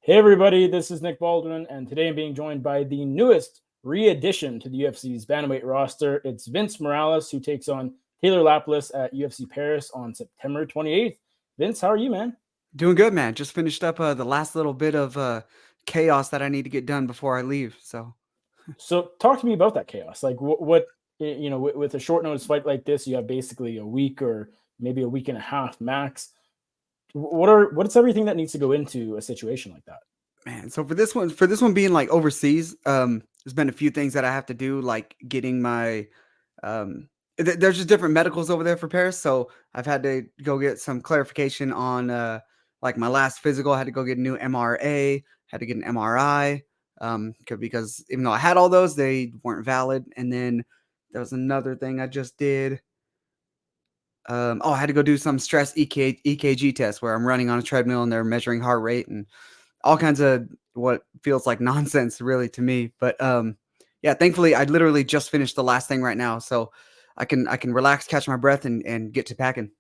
Hey everybody, this is Nick Baldwin, and today I'm being joined by the newest re-addition to the UFC's Bantamweight roster. It's Vince Morales, who takes on Taylor Lapilus at UFC Paris on September 28th. Vince, how are you, man? Doing good, man. Just finished up the last little bit of chaos that I need to get done before I leave. So talk to me about that chaos. Like with a short notice fight like this, you have basically a week or maybe a week and a half max. What's everything that needs to go into a situation like that? Man, so for this one being like overseas, there's been a few things that I have to do, like getting my there's just different medicals over there for Paris. So I've had to go get some clarification on like my last physical. I had to go get a new MRA, had to get an MRI, because even though I had all those, they weren't valid. And then there was another thing I just did. I had to go do some stress EKG test where I'm running on a treadmill and they're measuring heart rate and all kinds of what feels like nonsense really to me. But yeah, thankfully I literally just finished the last thing right now. So I can relax, catch my breath and get to packing.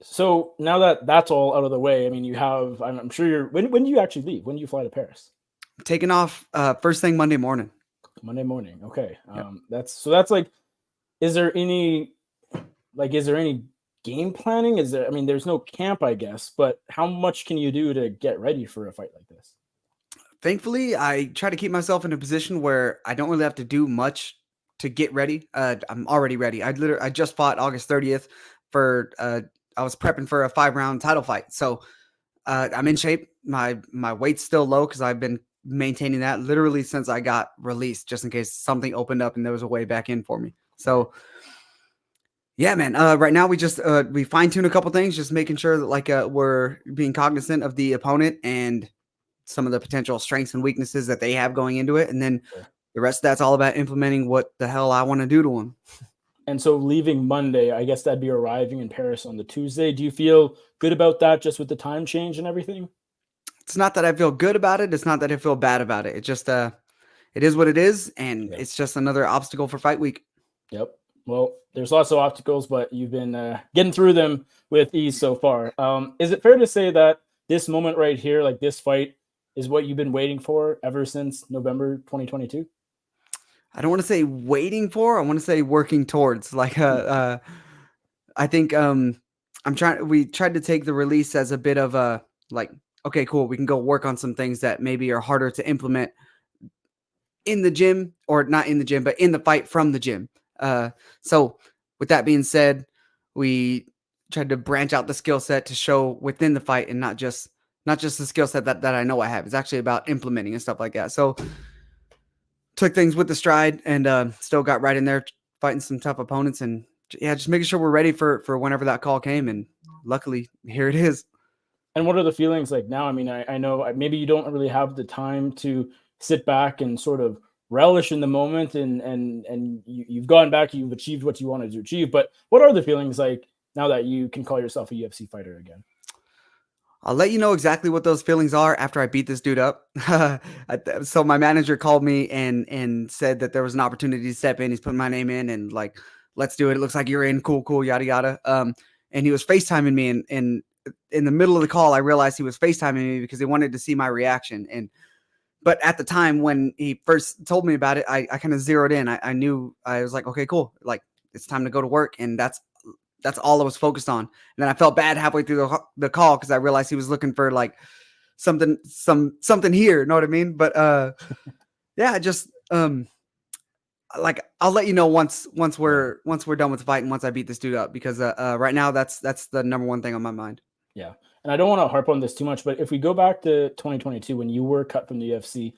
So now that that's all out of the way, I mean, I'm sure when do you actually leave? When do you fly to Paris? Taking off first thing Monday morning. Monday morning. Okay. Yep. That's like, is there any is there any game planning? I mean, there's no camp, I guess, but how much can you do to get ready for a fight like this? Thankfully, I try to keep myself in a position where I don't really have to do much to get ready. I'm already ready. I just fought August 30th for I was prepping for a 5-round title fight. So I'm in shape. My weight's still low because I've been maintaining that literally since I got released, just in case something opened up and there was a way back in for me. So yeah, man. Right now we fine tune a couple things, just making sure that we're being cognizant of the opponent and some of the potential strengths and weaknesses that they have going into it, and then Sure. the rest of that's all about implementing what the hell I want to do to them. And so leaving Monday, I guess that'd be arriving in Paris on the Tuesday. Do you feel good about that just with the time change and everything? It's not that I feel good about it. It's not that I feel bad about it. It just it is what it is, and Yeah. it's just another obstacle for fight week. Yep. Well, there's lots of obstacles, but you've been getting through them with ease so far. Is it fair to say that this moment right here, like this fight, is what you've been waiting for ever since November 2022? I don't want to say waiting for. I want to say working towards. I think I'm trying. We tried to take the release as a bit of a like. Okay, cool. We can go work on some things that maybe are harder to implement in the gym, or not in the gym, but in the fight from the gym. So with that being said, we tried to branch out the skill set to show within the fight and not just the skill set that I know I have. It's actually about implementing and stuff like that. So took things with the stride and still got right in there fighting some tough opponents and yeah, just making sure we're ready for whenever that call came. And luckily here it is. And what are the feelings like now? I mean, I know maybe you don't really have the time to sit back and sort of relish in the moment, and you've gone back, you've achieved what you wanted to achieve. But what are the feelings like now that you can call yourself a UFC fighter again? I'll let you know exactly what those feelings are after I beat this dude up. So my manager called me and said that there was an opportunity to step in. He's putting my name in and like, let's do it. It looks like you're in. Cool, cool, yada yada. And he was FaceTiming me, and in the middle of the call, I realized he was FaceTiming me because he wanted to see my reaction. But at the time when he first told me about it, I kind of zeroed in. I knew. I was like, okay, cool. Like it's time to go to work, and that's all I was focused on. And then I felt bad halfway through the call because I realized he was looking for like something here. Know what I mean? But yeah, just like I'll let you know once Yeah. we're done with the fight and once I beat this dude up, because right now that's the number one thing on my mind. Yeah. And I don't want to harp on this too much, but if we go back to 2022 when you were cut from the UFC,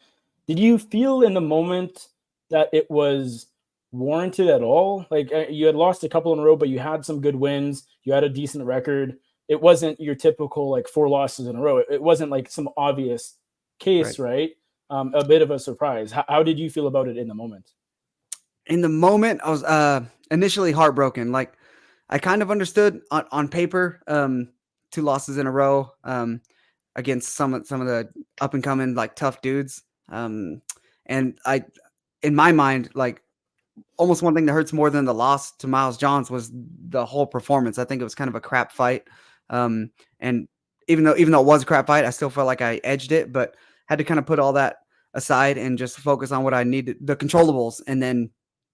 did you feel in the moment that it was warranted at all? Like you had lost a couple in a row, but you had some good wins. You had a decent record. It wasn't your typical like 4 losses in a row. It wasn't like some obvious Right. case, right? A bit of a surprise. How did you feel about it in the moment? In the moment, I was initially heartbroken. Like I kind of understood on paper, 2 losses in a row against some of the up and coming like tough dudes. And I, in my mind, like almost one thing that hurts more than the loss to Miles Johns was the whole performance. I think it was kind of a crap fight, and even though it was a crap fight, I still felt like I edged it, but had to kind of put all that aside and just focus on what I needed, the controllables, and then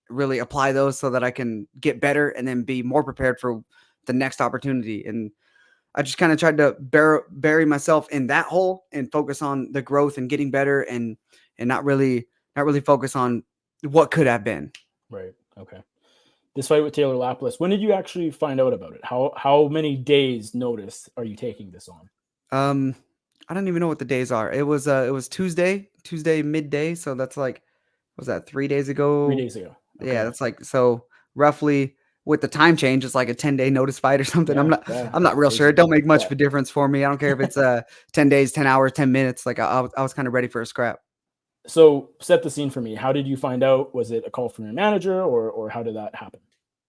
really apply those so that I can get better and then be more prepared for the next opportunity. And I just kind of tried to bury myself in that hole and focus on the growth and getting better, and not really focus on what could have been. Right. Okay. This fight with Taylor Lapilus, when did you actually find out about it? How many days notice are you taking this on? I don't even know what the days are. It was Tuesday midday, so that's like, was that 3 days ago? 3 days ago. Okay. Yeah, that's like, so roughly with the time change, it's like a 10-day notice fight or something. I'm not real sure. It don't make much of a difference for me. I don't care if it's 10 days, 10 hours, 10 minutes. Like I was kind of ready for a scrap. So set the scene for me. How did you find out? Was it a call from your manager, or how did that happen?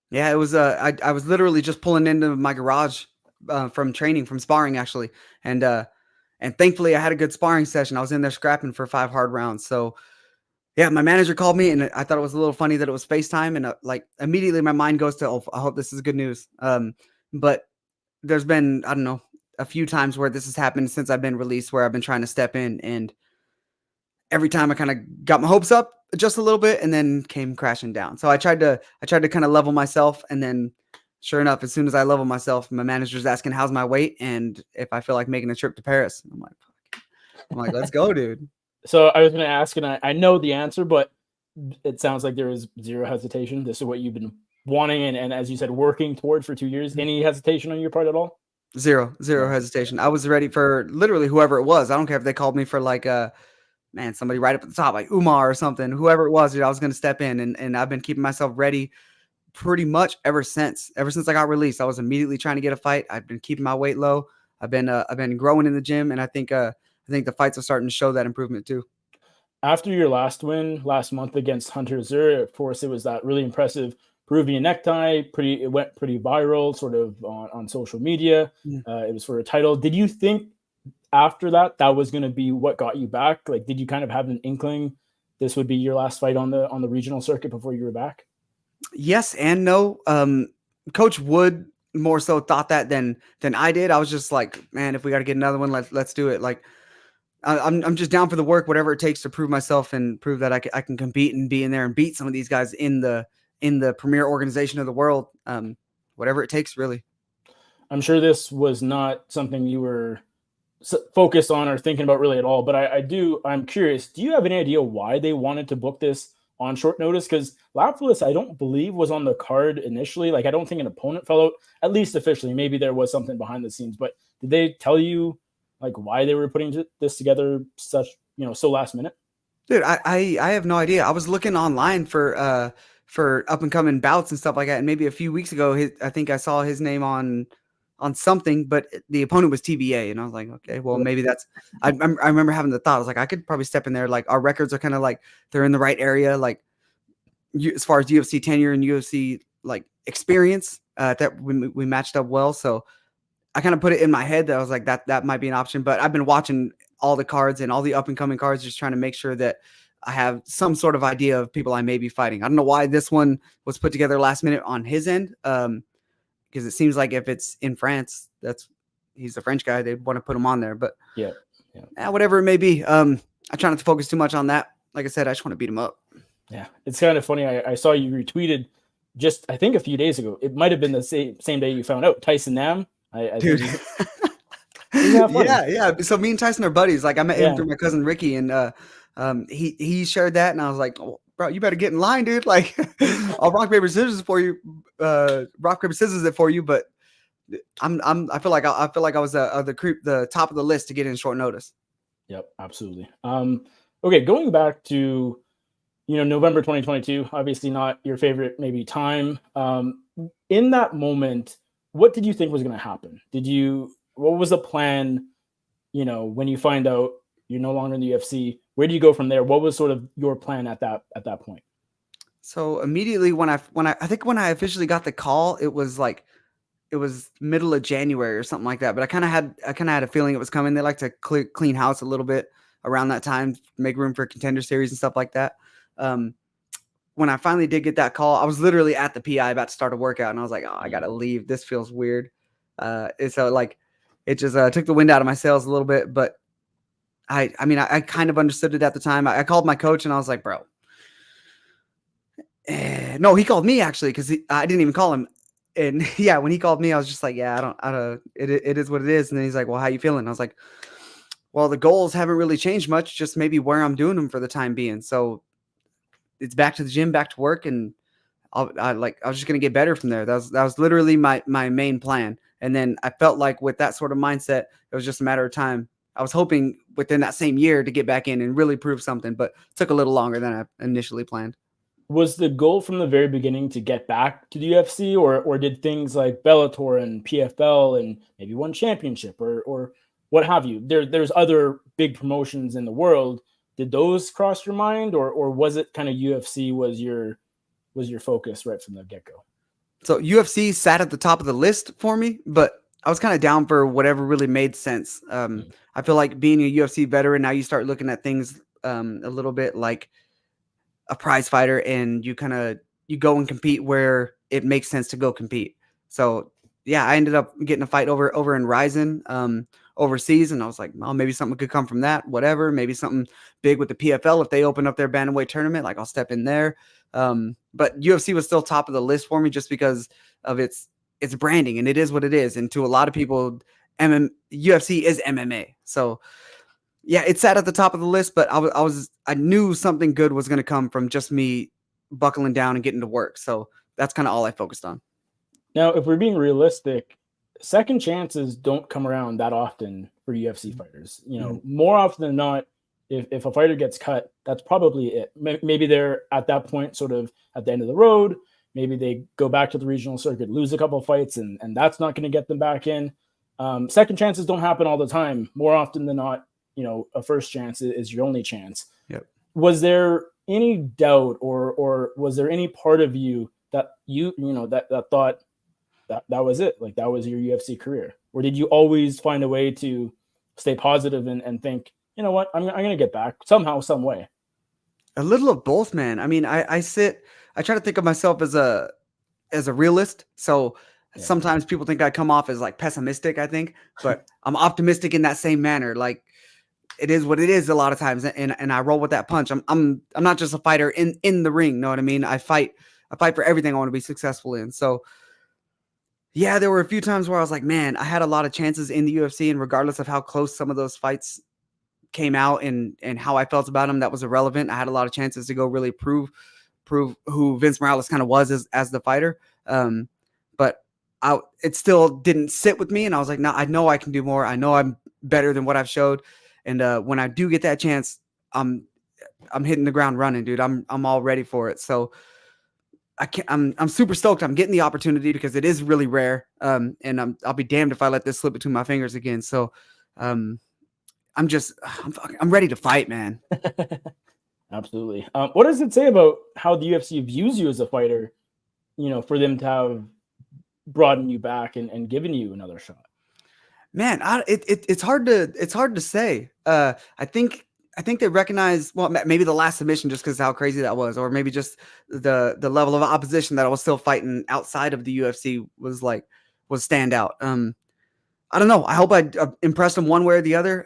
Yeah, it was I was literally just pulling into my garage from training, from sparring actually. And thankfully I had a good sparring session. I was in there scrapping for 5 hard rounds. So yeah, my manager called me, and I thought it was a little funny that it was FaceTime, and like immediately my mind goes to, oh, I hope this is good news. But there's been, I don't know, a few times where this has happened since I've been released, where I've been trying to step in, and every time I kind of got my hopes up just a little bit and then came crashing down. So I tried to kind of level myself, and then sure enough, as soon as I level myself, my manager's asking how's my weight and if I feel like making a trip to Paris. I'm like, let's go, dude. So I was going to ask, and I know the answer, but it sounds like there was zero hesitation. This is what you've been wanting, and as you said, working toward for 2 years. Any hesitation on your part at all? Zero hesitation. I was ready for literally whoever it was. I don't care if they called me for like somebody right up at the top, like Umar or something, whoever it was, dude, I was going to step in, and I've been keeping myself ready pretty much ever since I got released. I was immediately trying to get a fight. I've been keeping my weight low. I've been growing in the gym, and I think the fights are starting to show that improvement too. After your last win last month against Hunter Zuri, of course, it was that really impressive Peruvian necktie. It went pretty viral, sort of on social media. Yeah. It was for a title. Did you think after that was going to be what got you back? Like, did you kind of have an inkling this would be your last fight on the regional circuit before you were back? Yes and no. Coach Wood more so thought that than I did. I was just like, man, if we got to get another one, let's do it. Like, I'm just down for the work, whatever it takes to prove myself and prove that I can compete and be in there and beat some of these guys in the premier organization of the world. Whatever it takes, really. I'm sure this was not something you were focused on or thinking about really at all, but I'm curious, do you have any idea why they wanted to book this on short notice? Because Lapilus, I don't believe, was on the card initially. Like, I don't think an opponent fell out, at least officially. Maybe there was something behind the scenes, but did they tell you like why they were putting this together so last minute? Dude, I have no idea. I was looking online for up and coming bouts and stuff like that, and maybe a few weeks ago, I think I saw his name on something, but the opponent was TBA, and I was like, okay, well, maybe that's. I remember having the thought. I was like, I could probably step in there. Like, our records are kind of like they're in the right area, like as far as UFC tenure and UFC like experience. That we matched up well, so I kind of put it in my head that I was like that might be an option. But I've been watching all the cards and all the up and coming cards, just trying to make sure that I have some sort of idea of people I may be fighting. I don't know why this one was put together last minute on his end. Because it seems like if it's in France, he's a French guy, they want to put him on there. But yeah, whatever it may be. I try not to focus too much on that. Like I said, I just want to beat him up. Yeah, it's kind of funny. I saw you retweeted just, I think, a few days ago. It might have been the same day you found out Tyson Nam. Dude. Yeah. So me and Tyson are buddies. Like, I met him through my cousin Ricky, and he shared that, and I was like, oh, bro, you better get in line, dude. Like, I'll rock paper scissors for you. Rock paper scissors it for you. But I feel like I was the top of the list to get in short notice. Yep, absolutely. Okay, going back to November 2022. Obviously, not your favorite maybe time. In that moment, what did you think was going to happen? What was the plan? When you find out you're no longer in the UFC, where do you go from there? What was sort of your plan at that point? So immediately when I officially got the call, it was middle of January or something like that. But I kind of had a feeling it was coming. They like to clean house a little bit around that time, make room for Contender Series and stuff like that. When I finally did get that call, I was literally at the PI about to start a workout, and I was like, oh, I gotta leave. This feels weird. And so like it just took the wind out of my sails a little bit. But I mean, I kind of understood it at the time. I called my coach and I was like, bro. No, he called me actually because I didn't even call him. And yeah, when he called me, I was just like, yeah, I don't, it is what it is. And then he's like, well, how you feeling? I was like, well, the goals haven't really changed much, just maybe where I'm doing them for the time being. So it's back to the gym, back to work. And I was just going to get better from there. That was literally my main plan. And then I felt like with that sort of mindset, it was just a matter of time. I was hoping within that same year to get back in and really prove something, but it took a little longer than I initially planned. Was the goal from the very beginning to get back to the UFC, or did things like Bellator and PFL and maybe one championship or what have you? There's other big promotions in the world. Did those cross your mind, or was it kind of UFC was your focus right from the get-go? So UFC sat at the top of the list for me, but I was kind of down for whatever really made sense. I feel like being a UFC veteran, now you start looking at things a little bit like a prize fighter, and you go and compete where it makes sense to go compete. So yeah, I ended up getting a fight over in Ryzen overseas, and I was like, oh, maybe something could come from that, whatever. Maybe something big with the PFL if they open up their bantamweight tournament, like I'll step in there. But UFC was still top of the list for me just because of its branding, and it is what it is. And to a lot of people, UFC is MMA. So yeah, it sat at the top of the list, but I knew something good was going to come from just me buckling down and getting to work. So that's kind of all I focused on. Now, if we're being realistic, second chances don't come around that often for UFC fighters. More often than not, if a fighter gets cut, that's probably it. Maybe they're at that point sort of at the end of the road. Maybe they go back to the regional circuit, lose a couple of fights, and that's not going to get them back in. Second chances don't happen all the time. More often than not, a first chance is your only chance. Yep. Was there any doubt or was there any part of you that that thought that was it? Like that was your UFC career? Or did you always find a way to stay positive and think, you know what, I'm going to get back somehow, some way? A little of both, man. I mean, I try to think of myself as a realist. So sometimes people think I come off as like pessimistic, I think, but I'm optimistic in that same manner. Like it is what it is a lot of times. And I roll with that punch. I'm not just a fighter in the ring. Know what I mean? I fight for everything I want to be successful in. So yeah, there were a few times where I was like, man, I had a lot of chances in the UFC, and regardless of how close some of those fights came out and how I felt about them, that was irrelevant. I had a lot of chances to go really prove who Vince Morales kind of was as the fighter. But it still didn't sit with me. And I was like, no, I know I can do more. I know I'm better than what I've showed. And when I do get that chance, I'm hitting the ground running, dude. I'm all ready for it. So I'm super stoked. I'm getting the opportunity because it is really rare. And I'll be damned if I let this slip between my fingers again. So I'm ready to fight, man. Absolutely. What does it say about how the UFC views you as a fighter, for them to have broadened you back and given you another shot? Man, it's hard to say. I think they recognize, well, maybe the last submission just because how crazy that was, or maybe just the level of opposition that I was still fighting outside of the UFC was standout. I don't know. I hope I impressed him one way or the other.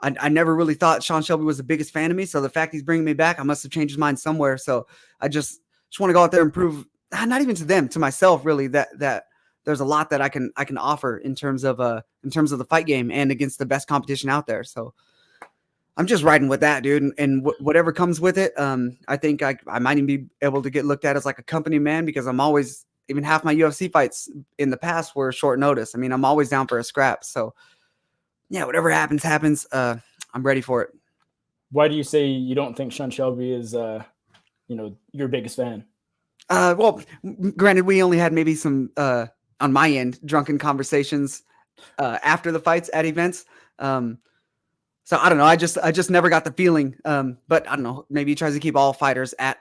I never really thought Sean Shelby was the biggest fan of me. So the fact he's bringing me back, I must have changed his mind somewhere. So I just want to go out there and prove, not even to them, to myself, really, that there's a lot that I can offer in terms of the fight game and against the best competition out there. So I'm just riding with that, dude. And whatever comes with it, I think I might even be able to get looked at as like a company man, because I'm always, even half my UFC fights in the past were short notice. I mean, I'm always down for a scrap. So yeah, whatever happens. I'm ready for it. Why do you say you don't think Sean Shelby is, your biggest fan? Well, granted, we only had maybe some, on my end, drunken conversations after the fights at events. So I don't know. I just never got the feeling. But I don't know. Maybe he tries to keep all fighters at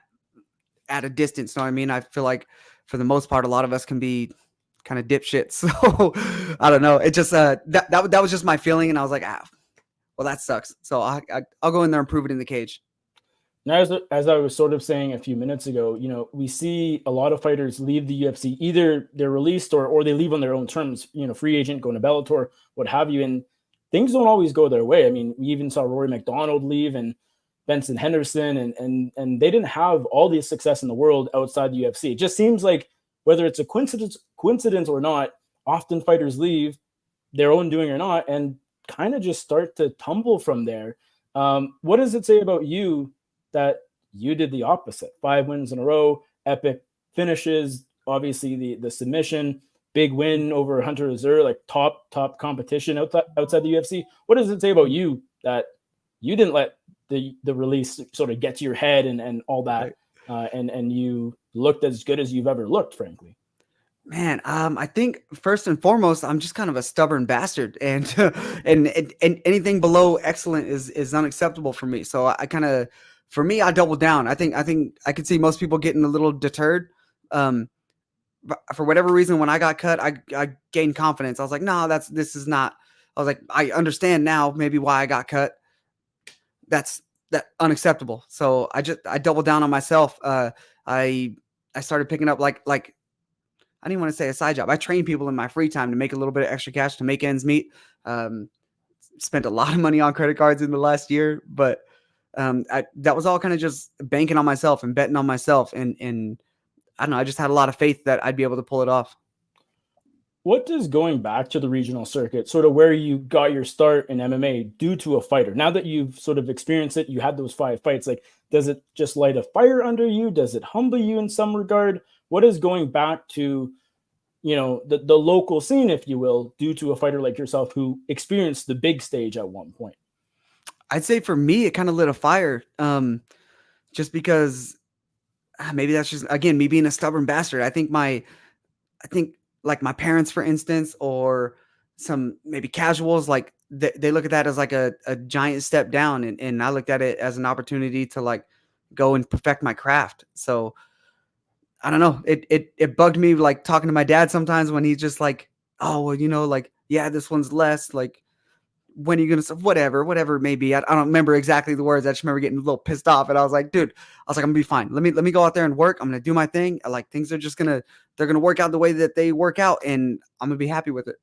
a distance. Know what I mean? I feel like for the most part, a lot of us can be kind of dipshits. So I don't know. It just that was just my feeling, and I was like, well, that sucks. So I'll go in there and prove it in the cage. Now, as I was sort of saying a few minutes ago, we see a lot of fighters leave the UFC. Either they're released or they leave on their own terms, free agent, going to Bellator, what have you. And things don't always go their way. I mean, we even saw Rory McDonald leave and Benson Henderson, and they didn't have all the success in the world outside the UFC. It just seems like, whether it's a coincidence or not, often fighters leave, their own doing or not, and kind of just start to tumble from there. What does it say about you that you did the opposite? 5 wins in a row, epic finishes, obviously the submission, big win over Hunter Azur, like top competition outside the UFC. What does it say about you that you didn't let the release sort of get to your head and all that, and you looked as good as you've ever looked, frankly? Man, I think first and foremost, I'm just kind of a stubborn bastard, and and anything below excellent is unacceptable for me. So for me, I double down. I think I could see most people getting a little deterred. For whatever reason, when I got cut, I gained confidence. I was like, no, this is not. I was like, I understand now maybe why I got cut. That's unacceptable. So I doubled down on myself. I started picking up like I didn't want to say a side job. I train people in my free time to make a little bit of extra cash to make ends meet. Spent a lot of money on credit cards in the last year, but that was all kind of just banking on myself and betting on myself. And I don't know, I just had a lot of faith that I'd be able to pull it off. What does going back to the regional circuit, sort of where you got your start in MMA, do to a fighter? Now that you've sort of experienced it, you had those 5 fights, like, does it just light a fire under you? Does it humble you in some regard? What is going back to, the local scene, if you will, do to a fighter like yourself who experienced the big stage at one point? I'd say for me, it kind of lit a fire, just because maybe that's just, again, me being a stubborn bastard. I think like my parents, for instance, or some maybe casuals, like they look at that as like a giant step down. And I looked at it as an opportunity to like go and perfect my craft. So I don't know. It bugged me, like talking to my dad sometimes when he's just like, oh, well, like, yeah, this one's less, like, when are you going to, whatever it may be. I don't remember exactly the words. I just remember getting a little pissed off, and I was like, dude, I'm going to be fine. Let me go out there and work. I'm going to do my thing. Like, things are just they're going to work out the way that they work out, and I'm going to be happy with it.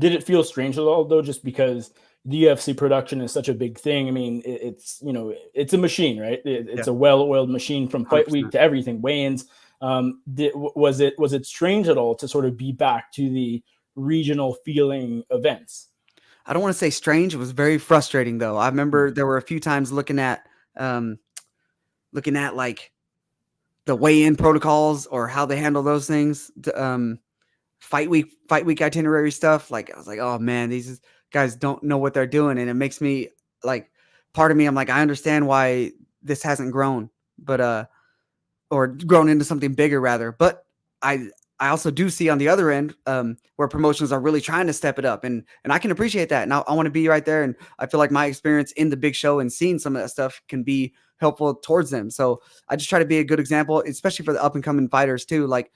Did it feel strange at all, though, just because the UFC production is such a big thing? I mean, it's a machine, right? It's a well-oiled machine from fight 100%. week to everything, weigh-ins. Was it strange at all to sort of be back to the regional feeling events? I don't want to say strange. It was very frustrating, though. I remember there were a few times looking at like the weigh-in protocols or how they handle those things. Fight week itinerary stuff. Like, I was like, oh man, these guys don't know what they're doing. And it makes me like, part of me, I'm like, I understand why this hasn't grown, but, or grown into something bigger rather. But I also do see on the other end, where promotions are really trying to step it up, and I can appreciate that. And I want to be right there. And I feel like my experience in the big show and seeing some of that stuff can be helpful towards them. So I just try to be a good example, especially for the up and coming fighters too. Like,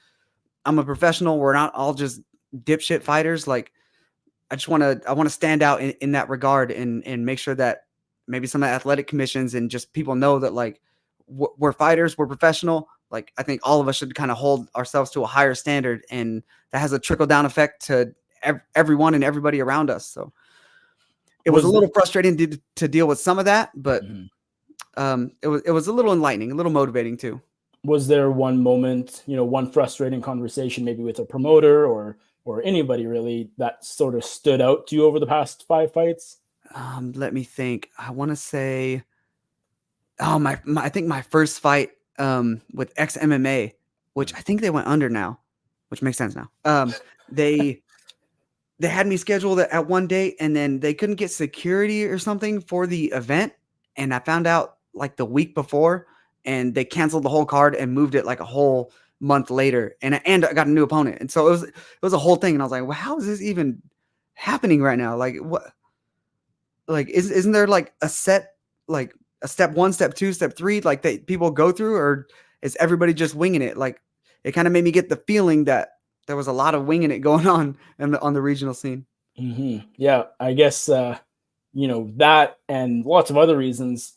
I'm a professional. We're not all just dipshit fighters. Like, I want to stand out in that regard and make sure that maybe some of the athletic commissions and just people know that, like, we're fighters, we're professional. Like, I think all of us should kind of hold ourselves to a higher standard, and that has a trickle down effect to everyone and everybody around us. So it was a little frustrating to deal with some of that, but it was a little enlightening, a little motivating too. Was there one moment, one frustrating conversation, maybe with a promoter or anybody really, that sort of stood out to you over the past 5 fights? Let me think. I want to say, I think my first fight with ex MMA, which I think they went under now, which makes sense now. They had me scheduled at one date, and then they couldn't get security or something for the event, and I found out like the week before, and they canceled the whole card and moved it like a whole month later, and I got a new opponent, and so it was a whole thing, and I was like, well, how is this even happening right now? Like, what? Like, isn't there like a set, like a step 1, step 2, step 3, like that people go through, or is everybody just winging it? Like, it kind of made me get the feeling that there was a lot of winging it going on on the regional scene. Yeah, I guess that and lots of other reasons,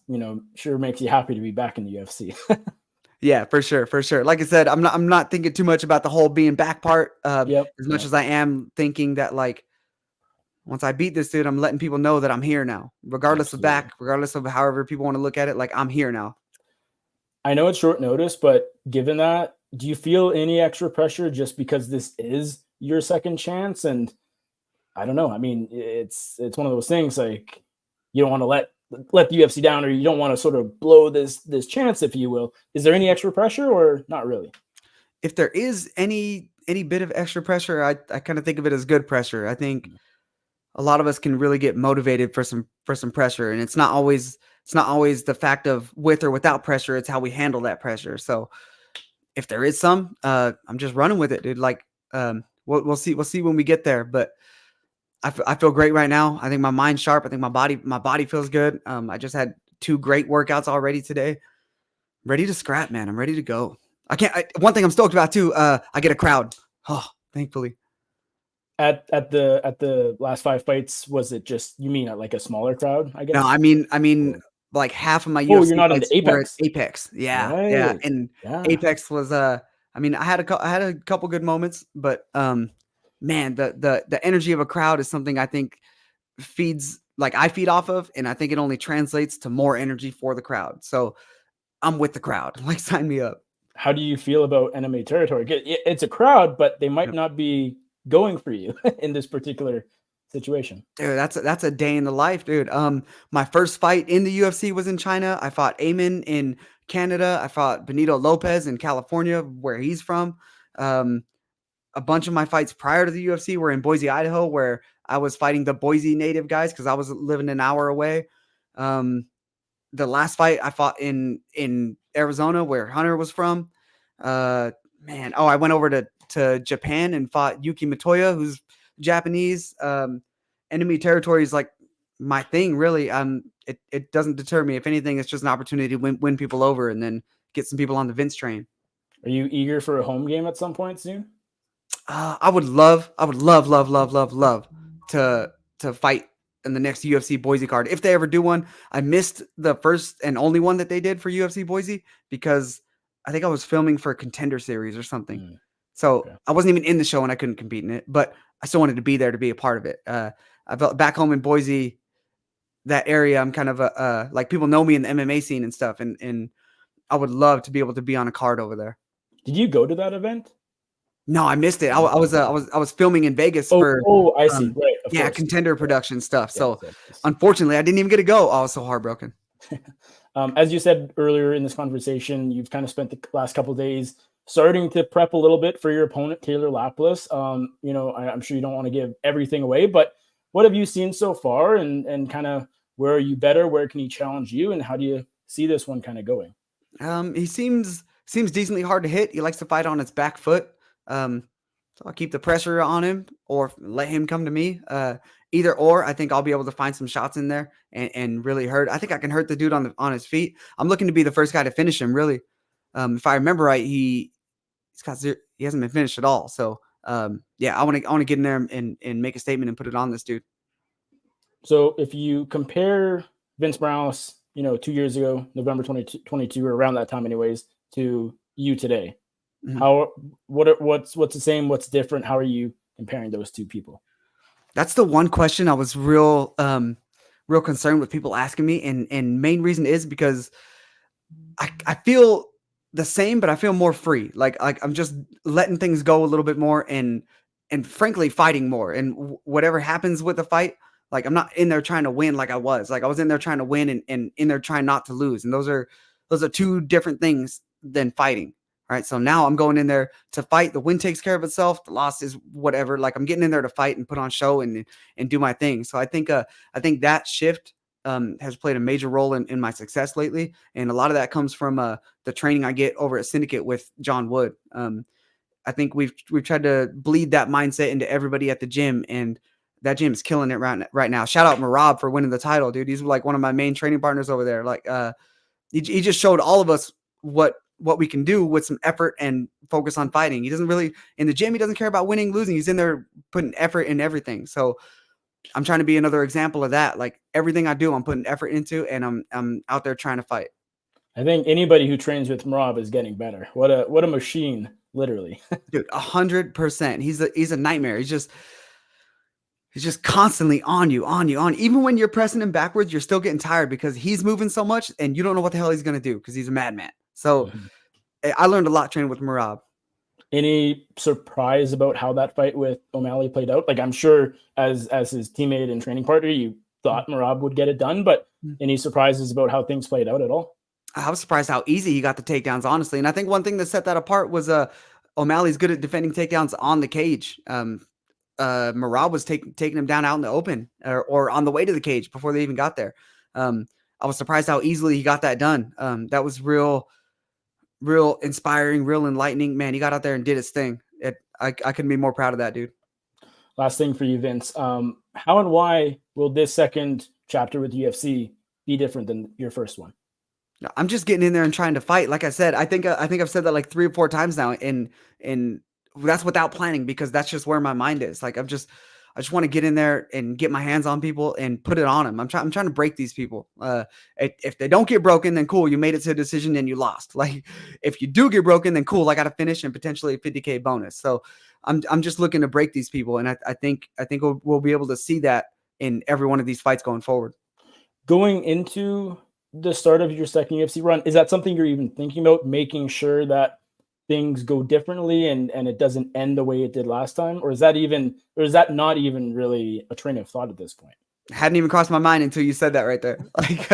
sure makes you happy to be back in the UFC. Yeah, for sure, for sure. Like I said, I'm not thinking too much about the whole being back part, Yep. as much Yep. as I am thinking that, like, once I beat this dude, I'm letting people know that I'm here now, regardless of Absolutely. back, regardless of however people want to look at it. Like, I'm here now. I know it's short notice, but given that, do you feel any extra pressure just because this is your second chance? And I don't know. I mean, it's one of those things like you don't want to let the UFC down, or you don't want to sort of blow this chance, if you will. Is there any extra pressure, or not really? If there is any bit of extra pressure, I kind of think of it as good pressure. I think a lot of us can really get motivated for some pressure, and it's not always the fact of with or without pressure. It's how we handle that pressure. So if there is some, I'm just running with it, dude. Like, we'll see when we get there. But I feel great right now. I think my mind's sharp. I think my body feels good. I just had 2 great workouts already today. Ready to scrap, man. I'm ready to go. One thing I'm stoked about too. I get a crowd. Oh, thankfully. At the last 5 fights, was it just, you mean at like a smaller crowd, I No, guess? I mean, Or, like half of my oh, you're UFC not in fights the were at Apex, Apex. Yeah, yeah, right? and Yeah. Apex was, I mean, I had a couple good moments, but, man, the energy of a crowd is something I think feeds like, I feed off of, and I think it only translates to more energy for the crowd. So, I'm with the crowd. Like, sign me up. How do you feel about enemy territory? It's a crowd, but they might Yep. not be going for you in this particular situation. Dude, that's a day in the life, dude. My first fight in the UFC was in China. I fought Amin in Canada. I fought Benito Lopez in California, where he's from. Um, a bunch of my fights prior to the UFC were in Boise, Idaho, where I was fighting the Boise native guys because I was living an hour away. Um, the last fight I fought in Arizona, where Hunter was from. Uh, man, I went over to Japan and fought Yuki Matoya, who's Japanese. Enemy territory is like my thing, really. It doesn't deter me. If anything, it's just an opportunity to win people over and then get some people on the Vince train. Are you eager for a home game at some point soon? I would love to fight in the next UFC Boise card if they ever do one. I missed the first and only one that they did for UFC Boise because I think I was filming for a Contender Series or something. Mm, So okay. I wasn't even in the show and I couldn't compete in it, but I still wanted to be there to be a part of it. I felt back home in Boise, that area. I'm kind of like people know me in the MMA scene and stuff, and I would love to be able to be on a card over there. Did you go to that event? No, I missed it. No. Okay. I was filming in Vegas Oh, for, oh, I see. um, Right. Of yeah, course. Contender Yeah. production stuff. Yes. So Yes. Yes. unfortunately, I didn't even get to go. I was so heartbroken. As you said earlier in this conversation, you've kind of spent the last couple of days starting to prep a little bit for your opponent, Taylor Lapilus. I'm sure you don't want to give everything away, but what have you seen so far, and kind of where are you better? Where can he challenge you, and how do you see this one kind of going? He seems decently hard to hit. He likes to fight on his back foot. Um, so I'll keep the pressure on him or let him come to me. Either or, I think I'll be able to find some shots in there and really hurt. I think I can hurt the dude on his feet. I'm looking to be the first guy to finish him. Really, if I remember right, he hasn't been finished at all. So yeah, I want to get in there and make a statement and put it on this dude. So if you compare Vince Morales, 2 years ago, November 2022, or around that time, anyways, to you today, Mhm. what's the same? What's different? How are you comparing those two people? That's the one question I was real concerned with people asking me, and main reason is because I feel the same, but I feel more free. Like I'm just letting things go a little bit more and frankly fighting more. And whatever happens with the fight, like I'm not in there trying to win like I was. Like I was in there trying to win and in there trying not to lose. And those are 2 different things than fighting. Right. So now I'm going in there to fight. The win takes care of itself. The loss is whatever. Like I'm getting in there to fight and put on show and do my thing. So I think that shift has played a major role in my success lately. And a lot of that comes from the training I get over at Syndicate with John Wood. I think we've tried to bleed that mindset into everybody at the gym, and that gym is killing it right now. Shout out Marab for winning the title, dude. He's like one of my main training partners over there. Like he just showed all of us what we can do with some effort and focus on fighting. He doesn't really in the gym. He doesn't care about winning, losing. He's in there putting effort in everything. So I'm trying to be another example of that. Like everything I do, I'm putting effort into, and I'm out there trying to fight. I think anybody who trains with Marab is getting better. What a machine, literally. Dude, 100%. He's a nightmare. He's just constantly on you, on you, on. Even when you're pressing him backwards, you're still getting tired because he's moving so much, and you don't know what the hell he's gonna do because he's a madman. So Mhm. I learned a lot training with Marab. Any surprise about how that fight with O'Malley played out? Like I'm sure as his teammate and training partner, you thought Marab would get it done, but any surprises about how things played out at all? I was surprised how easy he got the takedowns, honestly. And I think one thing that set that apart was O'Malley's good at defending takedowns on the cage. Marab was taking him down out in the open or on the way to the cage before they even got there. I was surprised how easily he got that done. That was real inspiring, real enlightening. Man, he got out there and did his thing. I couldn't be more proud of that dude. Last thing for you, Vince. How and why will this second chapter with UFC be different than your first one? I'm just getting in there and trying to fight. Like I said, I think I've said that like 3 or 4 times now, and that's without planning because that's just where my mind is. Like I just want to get in there and get my hands on people and put it on them. I'm trying to break these people. If they don't get broken, then cool, you made it to a decision and you lost. Like if you do get broken, then cool, I got to finish and potentially a 50K bonus. So I'm just looking to break these people, and I think we'll be able to see that in every one of these fights going forward. Going into the start of your second UFC run, is that something you're even thinking about, making sure that things go differently and it doesn't end the way it did last time? Or is that not even really a train of thought at this point? Hadn't even crossed my mind until you said that right there. Like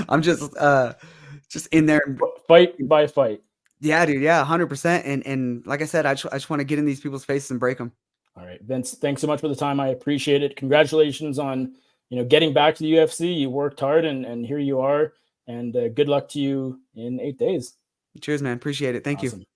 I'm just in there. Fight by fight. Yeah, dude. Yeah, 100%. And like I said, I just want to get in these people's faces and break them. All right, Vince, thanks so much for the time. I appreciate it. Congratulations on, getting back to the UFC. You worked hard and here you are. And good luck to you in 8 days. Cheers, man. Appreciate it. Thank you. Awesome.